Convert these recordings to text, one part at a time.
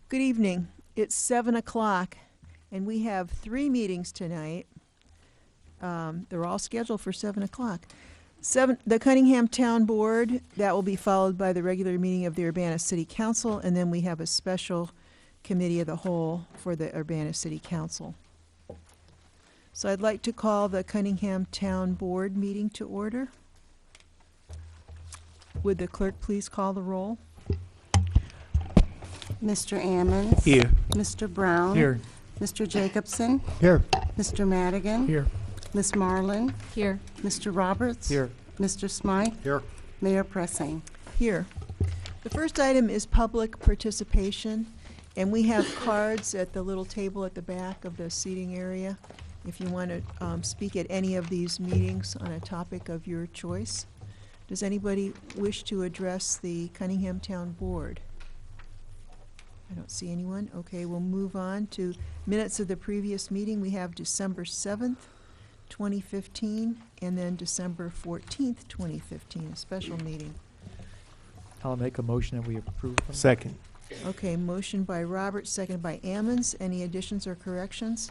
Good evening. It's 7 o'clock, and we have 3 meetings tonight. They're all scheduled for 7 o'clock. The Cunningham Town Board, that will be followed by the regular meeting of the Urbana City Council, and then we have a special committee of the whole for the Urbana City Council. So I'd like to call the Cunningham Town Board meeting to order. Would the clerk please call the roll? Mr. Ammons. Here. Mr. Brown. Here. Mr. Jacobson. Here. Mr. Madigan. Here. Ms. Marlin. Here. Mr. Roberts. Here. Mr. Smythe. Here. Mayor Pressing. Here. The first item is public participation, and we have cards at the little table at the back of the seating area if you want to speak at any of these meetings on a topic of your choice. Does anybody wish to address the Cunningham Town Board? I don't see anyone. Okay, we'll move on to minutes of the previous meeting. We have December 7th, 2015, and then December 14th, 2015, a special meeting. I'll make a motion that we approve them. Second. Okay, motion by Roberts, seconded by Ammons. Any additions or corrections?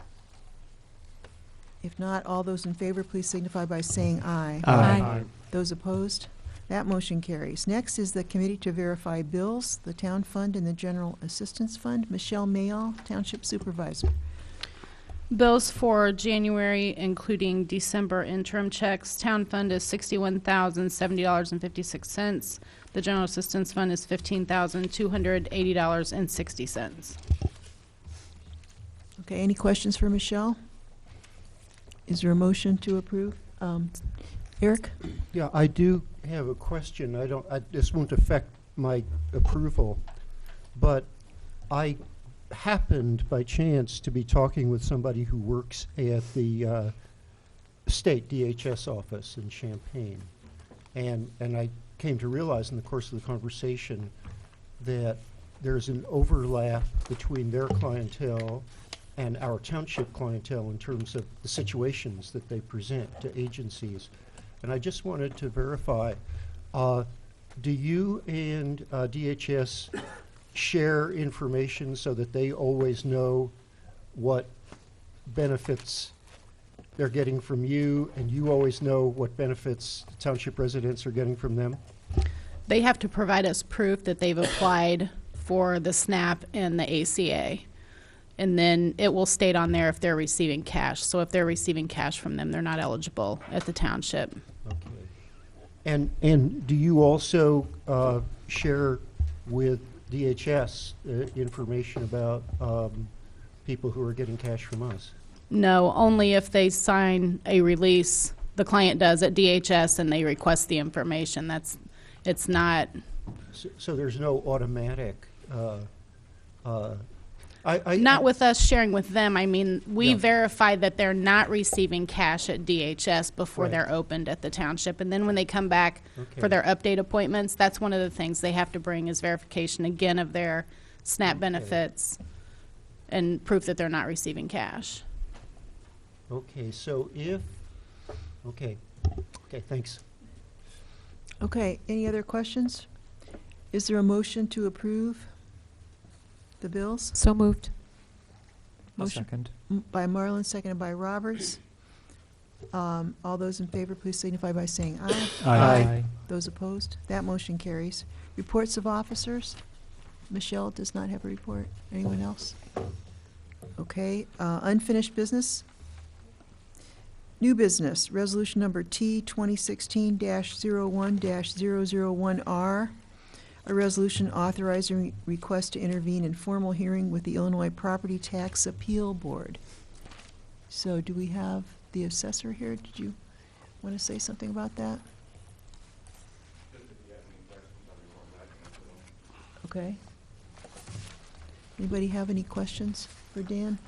If not, all those in favor, please signify by saying aye. Aye. Those opposed? That motion carries. Next is the Committee to Verify Bills, the Town Fund and the General Assistance Fund. Michelle Mayall, Township Supervisor. Bills for January, including December interim checks. Town Fund is $61,070.56. The General Assistance Fund is $15,280.60. Okay, any questions for Michelle? Is there a motion to approve? Eric? Yeah, I do have a question. This won't affect my approval, but I happened by chance to be talking with somebody who works at the state DHS office in Champaign, and I came to realize in the course of the conversation that there's an overlap between their clientele and our township clientele in terms of the situations that they present to agencies. And I just wanted to verify, do you and DHS share information so that they always know what benefits they're getting from you, and you always know what benefits township residents are getting from them? They have to provide us proof that they've applied for the SNAP and the ACA. And then it will state on there if they're receiving cash. So if they're receiving cash from them, they're not eligible at the township. Okay. And do you also share with DHS information about people who are getting cash from us? No, only if they sign a release, the client does at DHS, and they request the information. It's not. So there's no automatic. Not with us sharing with them. I mean, we Yeah. verify that they're not receiving cash at DHS before Right. they're opened at the township. And then when they come back Okay. for their update appointments, that's one of the things they have to bring is verification again of their SNAP benefits and proof that they're not receiving cash. Okay, so okay, thanks. Okay, any other questions? Is there a motion to approve the bills? So moved. A Motion second. by Marlin, seconded by Roberts. All those in favor, please signify by saying aye. Aye. Those opposed? That motion carries. Reports of officers. Michelle does not have a report. Anyone else? Okay, unfinished business. New business, resolution number T 2016-01-001R, a resolution authorizing request to intervene in formal hearing with the Illinois Property Tax Appeal Board. So do we have the assessor here? Did you want to say something about that? Okay. Anybody have any questions for Dan?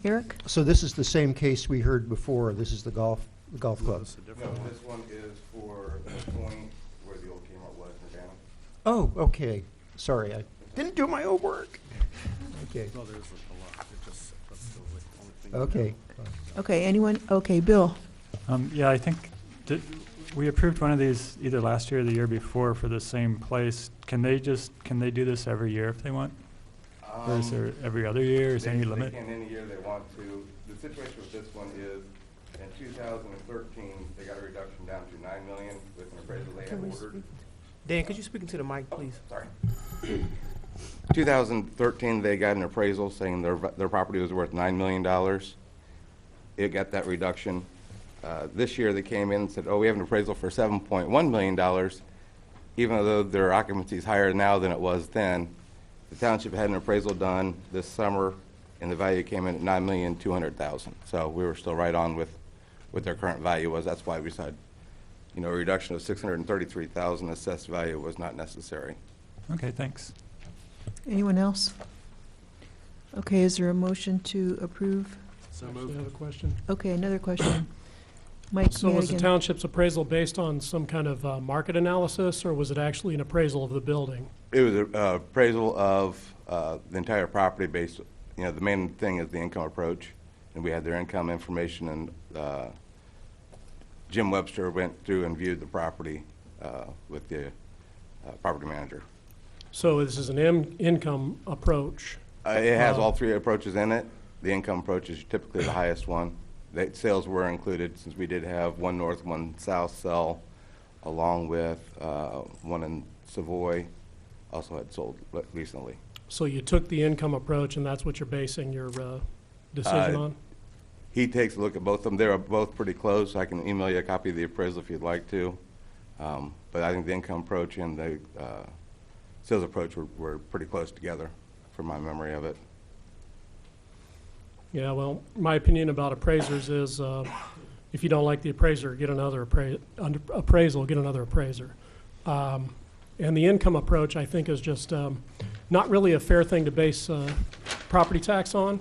Eric? So this is the same case we heard before. This is the golf club. No, this one is for the point where the old Kmart was in Urbana. Oh, okay. Sorry, I didn't do my homework. Okay. Well, there's a lot. It just, that's the only thing. Okay. Okay, anyone? Okay, Bill? Yeah, I think we approved one of these either last year or the year before for the same place. Can they do this every year if they want? Or is there every other year? Is there any They limit? can any year they want to. The situation with this one is, in 2013, they got a reduction down to 9 million with an appraisal they had ordered. Dan, could you speak into the mic, please? Sorry. 2013, they got an appraisal saying their property was worth $9 million. It got that reduction. This year, they came in and said, oh, we have an appraisal for $7.1 million, even though their occupancy is higher now than it was then. The township had an appraisal done this summer, and the value came in at $9,200,000. So we were still right on with what their current value was. That's why we said, a reduction of $633,000 assessed value was not necessary. Okay, thanks. Anyone else? Okay, is there a motion to approve? So Actually, I have a question. Okay, another question. Mike So was the Madigan. township's appraisal based on some kind of market analysis, or was it actually an appraisal of the building? It was an appraisal of the entire property based, the main thing is the income approach, and we had their income information, and Jim Webster went through and viewed the property with the property manager. So this is an income approach. It has all three approaches in it. The income approach is typically the highest one. The sales were included, since we did have one north, one south sell, along with one in Savoy, also had sold recently. So you took the income approach, and that's what you're basing your decision on? He takes a look at both of them. They're both pretty close. I can email you a copy of the appraisal if you'd like to. But I think the income approach and the sales approach were pretty close together, from my memory of it. Yeah, well, my opinion about appraisers is if you don't like the appraiser, get another appraisal, get another appraiser. And the income approach, I think, is just not really a fair thing to base property tax on.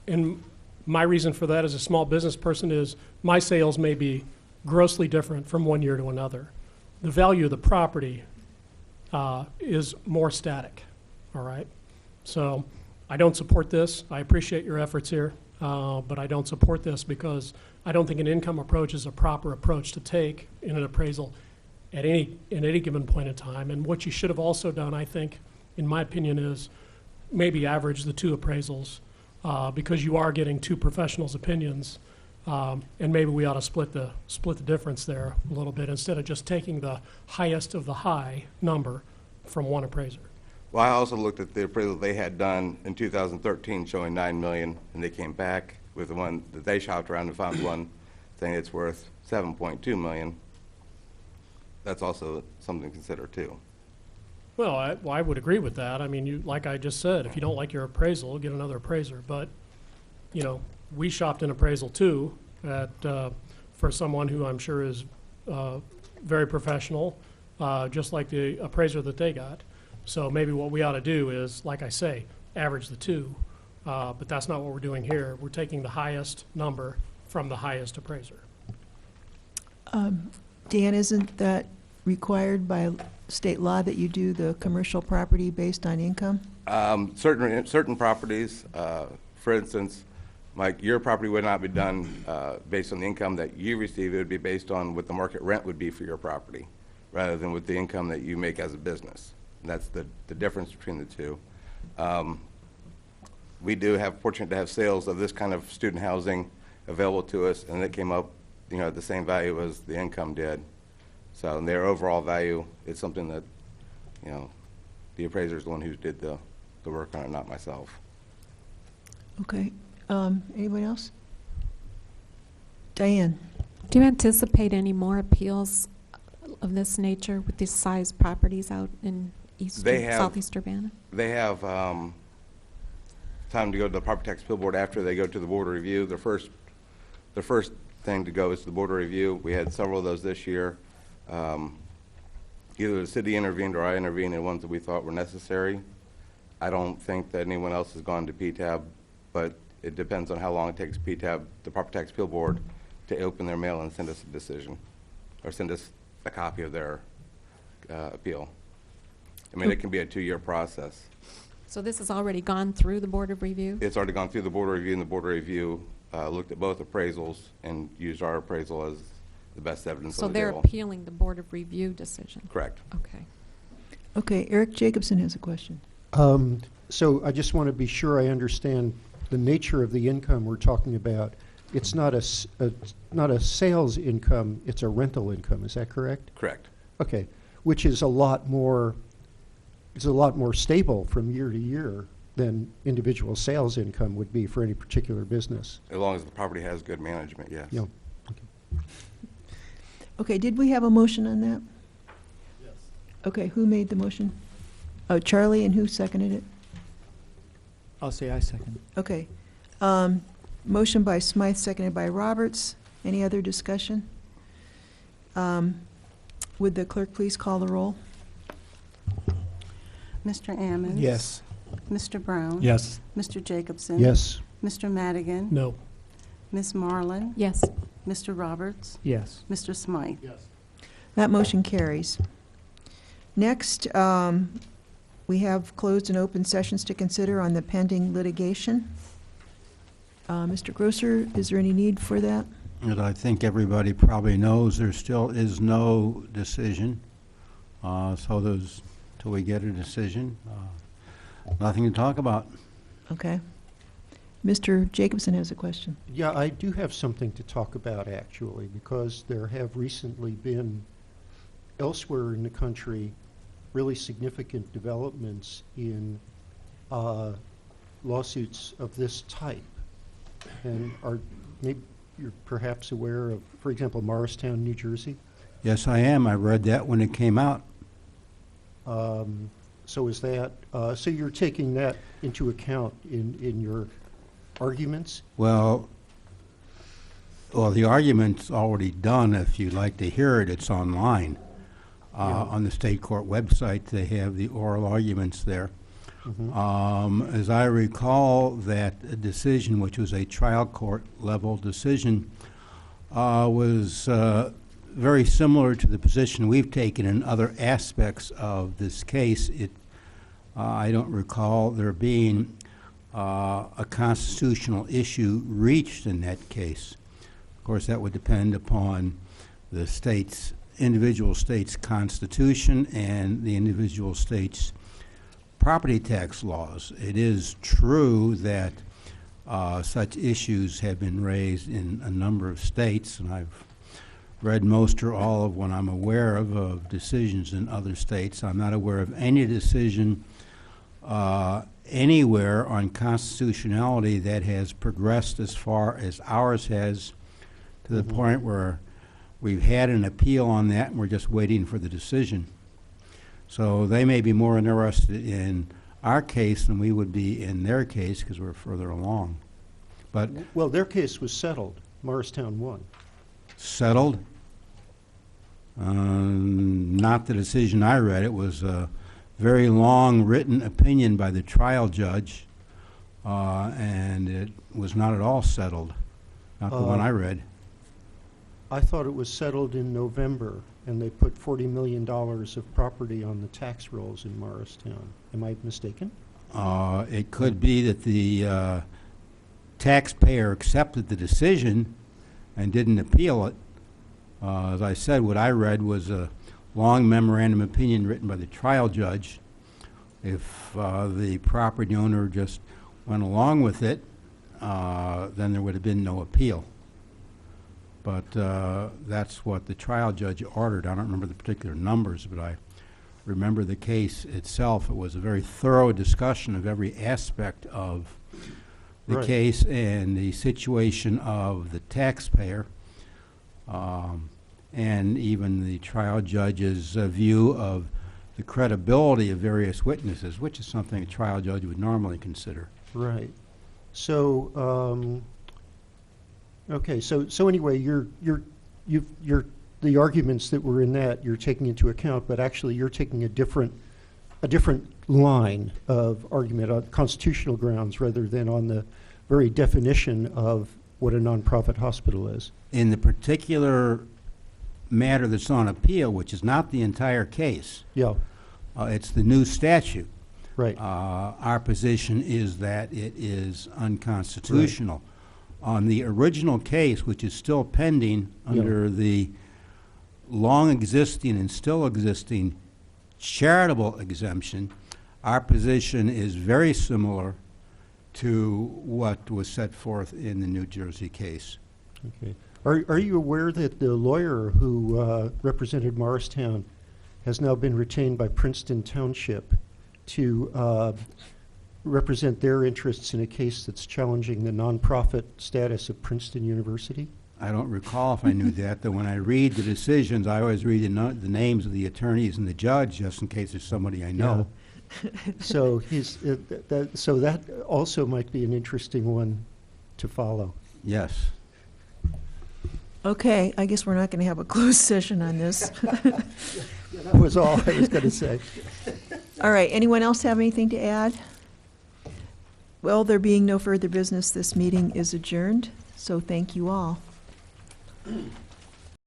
And my reason for that as a small business person is my sales may be grossly different from one year to another. The value of the property is more static, all right? So I don't support this. I appreciate your efforts here, but I don't support this because I don't think an income approach is a proper approach to take in an appraisal at any given point in time. And what you should have also done, I think, in my opinion, is maybe average the two appraisals because you are getting two professionals' opinions, and maybe we ought to split the difference there a little bit instead of just taking the highest of the high number from one appraiser. Well, I also looked at the appraisal they had done in 2013 showing $9 million, and they came back with the one that they shopped around and found one saying it's worth $7.2 million. That's also something to consider too. Well, I would agree with that. I mean, like I just said, if you don't like your appraisal, get another appraiser. But, we shopped an appraisal too for someone who I'm sure is very professional, just like the appraiser that they got. So maybe what we ought to do is, like I say, average the two. But that's not what we're doing here. We're taking the highest number from the highest appraiser. Dan, isn't that required by state law that you do the commercial property based on income? Certain properties, for instance, Mike, your property would not be done based on the income that you receive. It would be based on what the market rent would be for your property, rather than with the income that you make as a business. And that's the difference between the two. We do have fortunate to have sales of this kind of student housing available to us, and it came up, at the same value as the income did. So in their overall value, it's something that, the appraiser is the one who did the work on it, not myself. Okay. Anyone else? Diane? Do you anticipate any more appeals of this nature with these size properties out in southeast Urbana? They have time to go to the property tax appeal board after they go to the board of review. The first thing to go is the board of review. We had several of those this year. Either the city intervened or I intervened in ones that we thought were necessary. I don't think that anyone else has gone to PTAB, but it depends on how long it takes PTAB, the property tax appeal board, to open their mail and send us a decision, or send us a copy of their appeal. I mean, it can be a 2-year process. So this has already gone through the Board of Review? It's already gone through the board of review, and the board of review looked at both appraisals and used our appraisal as the best evidence So on the they're table. appealing the Board of Review decision? Correct. Okay. Okay, Eric Jacobson has a question. So I just want to be sure I understand the nature of the income we're talking about. It's not not a sales income, it's a rental income, is that correct? Correct. Okay, which is a lot more stable from year to year than individual sales income would be for any particular business. As long as the property has good management, yes. Yeah. Okay, did we have a motion on that? Yes. Okay, who made the motion? Oh, Charlie, and who seconded it? I'll say I second. Okay. Motion by Smythe, seconded by Roberts. Any other discussion? Would the clerk please call the roll? Mr. Ammons? Yes. Mr. Brown? Yes. Mr. Jacobson? Yes. Mr. Madigan? No. Ms. Marlin? Yes. Mr. Roberts? Yes. Mr. Smythe? That motion carries. Next, we have closed and open sessions to consider on the pending litigation. Mr. Grosser, is there any need for that? And I think everybody probably knows there still is no decision. So there's, till we get a decision, nothing to talk about. Okay. Mr. Jacobson has a question. Yeah, I do have something to talk about, actually, because there have recently been elsewhere in the country really significant developments in lawsuits of this type. And maybe you're perhaps aware of, for example, Morristown, New Jersey. Yes, I am. I read that when it came out. So is that, so you're taking that into account in your arguments? Well, the argument's already done. If you'd like to hear it, it's online. On the state court website, they have the oral arguments there. Mm-hmm. As I recall, that decision, which was a trial court level decision, was very similar to the position we've taken in other aspects of this case. I don't recall there being a constitutional issue reached in that case. Of course, that would depend upon the individual state's constitution and the individual state's property tax laws. It is true that such issues have been raised in a number of states, and I've read most or all of what I'm aware of decisions in other states. I'm not aware of any decision anywhere on constitutionality that has progressed as far as ours has, to the point where we've had an appeal on that and we're just waiting for the decision. So they may be more interested in our case than we would be in their case because we're further along. But Well, their case was settled. Morristown won. settled? Not the decision I read. It was a very long written opinion by the trial judge, and it was not at all settled. Not the one I read. I thought it was settled in November, and they put $40 million of property on the tax rolls in Morristown. Am I mistaken? It could be that the taxpayer accepted the decision and didn't appeal it. As I said, what I read was a long memorandum opinion written by the trial judge. If the property owner just went along with it, then there would have been no appeal. But that's what the trial judge ordered. I don't remember the particular numbers, but I remember the case itself. It was a very thorough discussion of every aspect of the Right. case and the situation of the taxpayer, and even the trial judge's view of the credibility of various witnesses, which is something a trial judge would normally consider. Right. So, okay. So anyway, the arguments that were in that you're taking into account, but actually you're taking a different line of argument on constitutional grounds rather than on the very definition of what a nonprofit hospital is. In the particular matter that's on appeal, which is not the entire case, Yeah. it's the new statute. Right. Our position is that it is unconstitutional. On the original case, which is still pending under the long existing and still existing charitable exemption, Our position is very similar to what was set forth in the New Jersey case. Okay. Are you aware that the lawyer who represented Morristown has now been retained by Princeton Township to represent their interests in a case that's challenging the nonprofit status of Princeton University? I don't recall if I knew that, though when I read the decisions, I always read the names of the attorneys and the judge, just in case there's somebody I know. So so that also might be an interesting one to follow. Yes. Okay, I guess we're not going to have a closed session on this. That was all I was going to say. All right, anyone else have anything to add? Well, there being no further business, this meeting is adjourned, so thank you all.